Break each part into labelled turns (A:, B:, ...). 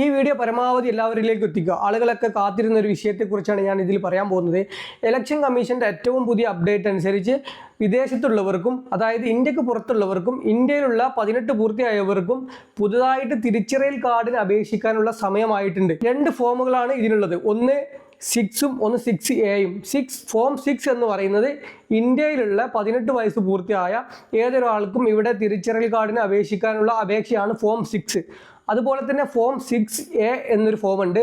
A: ഈ വീഡിയോ പരമാവധി എല്ലാവരിലേക്ക് എത്തിക്കുക. ആളുകളൊക്കെ കാത്തിരുന്ന ഒരു വിഷയത്തെക്കുറിച്ചാണ് ഞാൻ ഇതിൽ പറയാൻ പോകുന്നത്. ഇലക്ഷൻ കമ്മീഷൻ്റെ ഏറ്റവും പുതിയ അപ്ഡേറ്റ് അനുസരിച്ച് വിദേശത്തുള്ളവർക്കും, അതായത് ഇന്ത്യക്ക് പുറത്തുള്ളവർക്കും, ഇന്ത്യയിലുള്ള 18 പൂർത്തിയായവർക്കും പുതുതായിട്ട് തിരിച്ചറിയൽ കാർഡിന് അപേക്ഷിക്കാനുള്ള സമയമായിട്ടുണ്ട്. 2 ഫോമുകളാണ് ഇതിനുള്ളത്. ഒന്ന് 6ഉം ഒന്ന് 6A-യും. ഫോം 6 എന്ന് പറയുന്നത് ഇന്ത്യയിലുള്ള 18 വയസ്സ് പൂർത്തിയായ ഏതൊരാൾക്കും ഇവിടെ തിരിച്ചറിയൽ കാർഡിന് അപേക്ഷിക്കാനുള്ള അപേക്ഷയാണ് ഫോം 6. അതുപോലെ തന്നെ ഫോം 6A എന്നൊരു ഫോം ഉണ്ട്.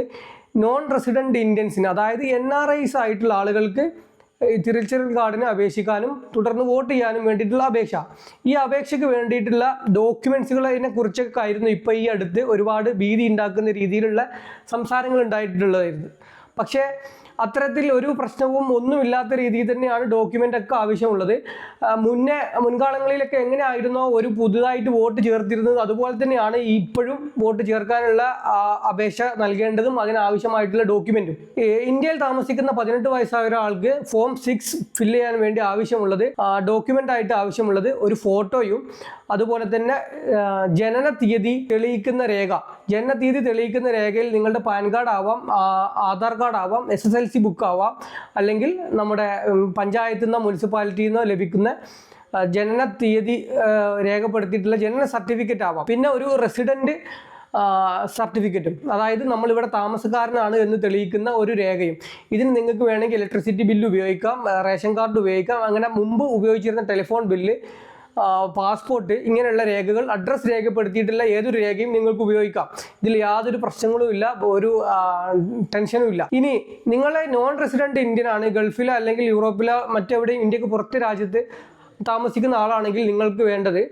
A: നോൺ റെസിഡൻറ്റ് ഇന്ത്യൻസിന്, അതായത് NRIs ആയിട്ടുള്ള ആളുകൾക്ക് തിരിച്ചറിയൽ കാർഡിന് അപേക്ഷിക്കാനും തുടർന്ന് വോട്ട് ചെയ്യാനും വേണ്ടിയിട്ടുള്ള അപേക്ഷ. ഈ അപേക്ഷയ്ക്ക് വേണ്ടിയിട്ടുള്ള ഡോക്യുമെൻറ്റ്സുകളെ കുറിച്ചൊക്കെ ആയിരുന്നു ഇപ്പോൾ ഈ അടുത്ത് ഒരുപാട് ഭീതി ഉണ്ടാക്കുന്ന രീതിയിലുള്ള സംസാരങ്ങൾ ഉണ്ടായിട്ടുള്ളതായിരുന്നു. പക്ഷേ അത്തരത്തിൽ ഒരു പ്രശ്നവും ഒന്നുമില്ലാത്ത രീതിയിൽ തന്നെയാണ് ഡോക്യുമെൻ്റ് ഒക്കെ ആവശ്യമുള്ളത്. മുൻകാലങ്ങളിലൊക്കെ എങ്ങനെയായിരുന്നോ ഒരു പുതുതായിട്ട് വോട്ട് ചേർത്തിരുന്നത്, അതുപോലെ തന്നെയാണ് ഇപ്പോഴും വോട്ട് ചേർക്കാനുള്ള അപേക്ഷ നൽകേണ്ടതും അതിനാവശ്യമായിട്ടുള്ള ഡോക്യുമെൻറ്റും. ഇന്ത്യയിൽ താമസിക്കുന്ന 18 വയസ്സായ ഒരാൾക്ക് ഫോം 6 ഫില്ല് ചെയ്യാൻ വേണ്ടി ആവശ്യമുള്ളത്, ഡോക്യുമെൻ്റ് ആവശ്യമുള്ളത് ഒരു ഫോട്ടോയും അതുപോലെ തന്നെ ജനന തീയതി തെളിയിക്കുന്ന രേഖ. ജനനതീയതി തെളിയിക്കുന്ന രേഖയിൽ നിങ്ങളുടെ പാൻ കാർഡ് ആവാം, ആധാർ കാർഡ് ആവാം, SSLC ബുക്ക് ആവാം, അല്ലെങ്കിൽ നമ്മുടെ പഞ്ചായത്തിൽ നിന്നോ മുനിസിപ്പാലിറ്റിയിൽ നിന്നോ ലഭിക്കുന്ന ജനന തീയതി രേഖപ്പെടുത്തിയിട്ടുള്ള ജനന സർട്ടിഫിക്കറ്റ് ആവാം. പിന്നെ ഒരു റെസിഡൻറ്റ് സർട്ടിഫിക്കറ്റും, അതായത് നമ്മളിവിടെ താമസക്കാരനാണ് എന്ന് തെളിയിക്കുന്ന ഒരു രേഖയും. ഇതിന് നിങ്ങൾക്ക് വേണമെങ്കിൽ ഇലക്ട്രിസിറ്റി ബില്ല് ഉപയോഗിക്കാം, റേഷൻ കാർഡ് ഉപയോഗിക്കാം, അങ്ങനെ മുമ്പ് ഉപയോഗിച്ചിരുന്ന ടെലിഫോൺ ബില്ല്, പാസ്പോർട്ട്, ഇങ്ങനെയുള്ള രേഖകൾ, അഡ്രസ്സ് രേഖപ്പെടുത്തിയിട്ടുള്ള ഏതൊരു രേഖയും നിങ്ങൾക്ക് ഉപയോഗിക്കാം. ഇതിൽ യാതൊരു പ്രശ്നങ്ങളും ഇല്ല, ഒരു ടെൻഷനും ഇല്ല. ഇനി നിങ്ങളെ നോൺ റെസിഡൻറ്റ് ഇന്ത്യൻ ആണ്, ഗൾഫിലോ അല്ലെങ്കിൽ യൂറോപ്പിലോ മറ്റെവിടെയും ഇന്ത്യക്ക് പുറത്തെ രാജ്യത്ത് താമസിക്കുന്ന ആളാണെങ്കിൽ നിങ്ങൾക്ക് വേണ്ടത്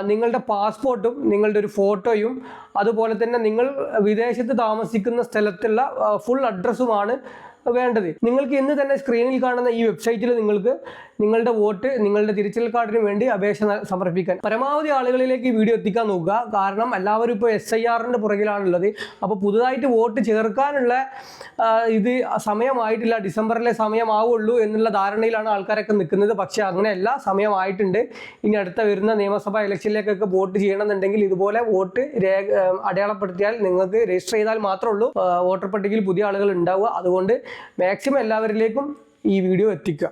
A: നിങ്ങളുടെ പാസ്പോർട്ടും നിങ്ങളുടെ ഒരു ഫോട്ടോയും അതുപോലെ തന്നെ നിങ്ങൾ വിദേശത്ത് താമസിക്കുന്ന സ്ഥലത്തുള്ള ഫുൾ അഡ്രസ്സുമാണ് വേണ്ടത്. നിങ്ങൾക്ക് ഇന്ന് തന്നെ സ്ക്രീനിൽ കാണുന്ന ഈ വെബ്സൈറ്റിൽ നിങ്ങൾക്ക് നിങ്ങളുടെ വോട്ട്, നിങ്ങളുടെ തിരിച്ചറിയൽ കാർഡിന് വേണ്ടി അപേക്ഷ സമർപ്പിക്കാൻ പരമാവധി ആളുകളിലേക്ക് ഈ വീഡിയോ എത്തിക്കാൻ നോക്കുക. കാരണം എല്ലാവരും ഇപ്പോൾ SIRൻ്റെ പുറകിലാണുള്ളത്. അപ്പോൾ പുതുതായിട്ട് വോട്ട് ചേർക്കാനുള്ള ഇത് സമയമായിട്ടില്ല, ഡിസംബറിലെ സമയമാവുള്ളൂ എന്നുള്ള ധാരണയിലാണ് ആൾക്കാരൊക്കെ നിൽക്കുന്നത്. പക്ഷേ അങ്ങനെയല്ല, സമയമായിട്ടുണ്ട്. ഇനി അടുത്ത വരുന്ന നിയമസഭാ ഇലക്ഷനിലേക്കൊക്കെ വോട്ട് ചെയ്യണമെന്നുണ്ടെങ്കിൽ ഇതുപോലെ വോട്ട് അടയാളപ്പെടുത്തിയാൽ, നിങ്ങൾക്ക് രജിസ്റ്റർ ചെയ്താൽ മാത്രമേ ഉള്ളൂ വോട്ടർ പട്ടികയിൽ പുതിയ ആളുകൾ ഉണ്ടാവുക. അതുകൊണ്ട് മാക്സിമം എല്ലാവരിലേക്കും ഈ വീഡിയോ എത്തിക്കുക.